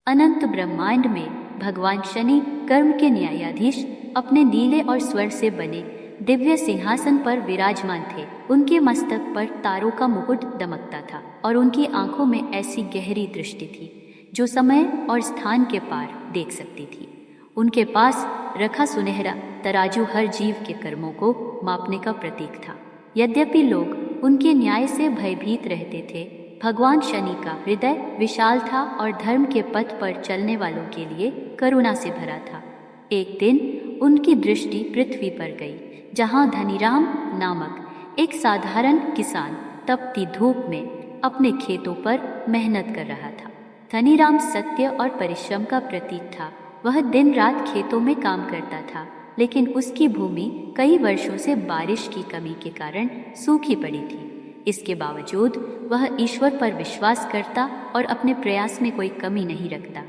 अनंत ब्रह्मांड में भगवान शनि कर्म के न्यायाधीश अपने नीले और स्वर्ण से बने दिव्य सिंहासन पर विराजमान थे। उनके मस्तक पर तारों का मुकुट दमकता था और उनकी आंखों में ऐसी गहरी दृष्टि थी जो समय और स्थान के पार देख सकती थी। उनके पास रखा सुनहरा तराजू हर जीव के कर्मों को मापने का प्रतीक था। यद्यपि लोग उनके न्याय से भयभीत रहते थे, भगवान शनि का हृदय विशाल था और धर्म के पथ पर चलने वालों के लिए करुणा से भरा था। एक दिन उनकी दृष्टि पृथ्वी पर गई, जहां धनीराम नामक एक साधारण किसान तपती धूप में अपने खेतों पर मेहनत कर रहा था। धनीराम सत्य और परिश्रम का प्रतीक था। वह दिन रात खेतों में काम करता था, लेकिन उसकी भूमि कई वर्षों से बारिश की कमी के कारण सूखी पड़ी थी। इसके बावजूद वह ईश्वर पर विश्वास करता और अपने प्रयास में कोई कमी नहीं रखता।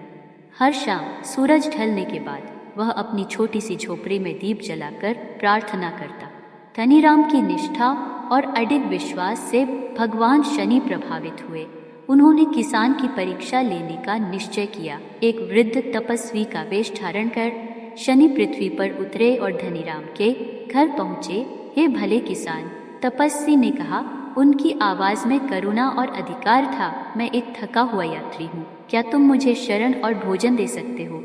हर शाम सूरज ढलने के बाद वह अपनी छोटी सी झोपड़ी में दीप जलाकर प्रार्थना करता। धनीराम की निष्ठा और अडिग विश्वास से भगवान शनि प्रभावित हुए। उन्होंने किसान की परीक्षा लेने का निश्चय किया। एक वृद्ध तपस्वी का वेश धारण कर शनि पृथ्वी पर उतरे और धनीराम के घर पहुँचे। हे भले किसान, तपस्वी ने कहा। उनकी आवाज़ में करुणा और अधिकार था। मैं एक थका हुआ यात्री हूँ, क्या तुम मुझे शरण और भोजन दे सकते हो?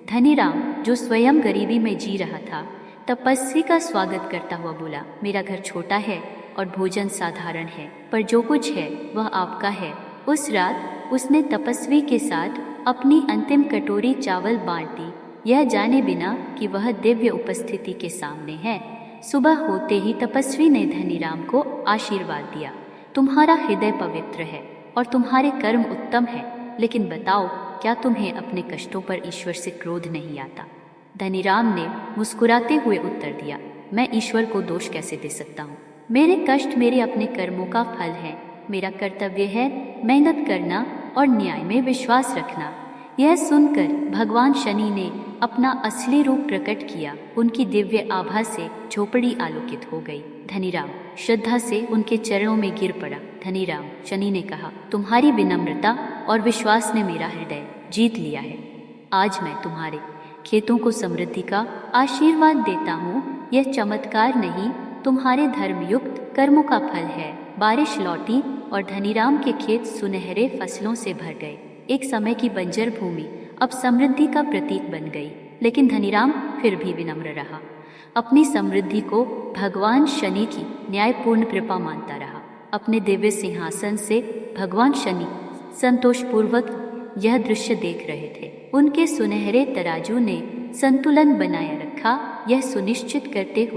धनीराम, जो स्वयं गरीबी में जी रहा था, तपस्वी का स्वागत करता हुआ बोला, मेरा घर छोटा है और भोजन साधारण है, पर जो कुछ है वह आपका है। उस रात उसने तपस्वी के साथ अपनी अंतिम कटोरी चावल बांट दी, यह जाने बिना कि वह दिव्य उपस्थिति के सामने है। सुबह होते ही तपस्वी ने धनीराम को आशीर्वाद दिया, तुम्हारा हृदय पवित्र है और तुम्हारे कर्म उत्तम है, लेकिन बताओ, क्या तुम्हें अपने कष्टों पर ईश्वर से क्रोध नहीं आता? धनीराम ने मुस्कुराते हुए उत्तर दिया, मैं ईश्वर को दोष कैसे दे सकता हूँ? मेरे कष्ट मेरे अपने कर्मों का फल है। मेरा कर्तव्य है मेहनत करना और न्याय में विश्वास रखना। यह सुनकर भगवान शनि ने अपना असली रूप प्रकट किया। उनकी दिव्य आभा से झोपड़ी आलोकित हो गई। धनीराम श्रद्धा से उनके चरणों में गिर पड़ा। धनीराम, शनि ने कहा, तुम्हारी विनम्रता और विश्वास ने मेरा हृदय जीत लिया है। आज मैं तुम्हारे खेतों को समृद्धि का आशीर्वाद देता हूँ। यह चमत्कार नहीं, तुम्हारे धर्मयुक्त कर्मों का फल है। बारिश लौटी और धनीराम के खेत सुनहरे फसलों से भर गए। एक समय की बंजर भूमि अब समृद्धि का प्रतीक बन गई, लेकिन धनीराम फिर भी विनम्र रहा। अपनी समृद्धि को भगवान शनि की न्यायपूर्ण कृपा मानता रहा। अपने दिव्य सिंहासन से भगवान शनि संतोषपूर्वक यह दृश्य देख रहे थे। उनके सुनहरे तराजू ने संतुलन बनाए रखा, यह सुनिश्चित करते हुए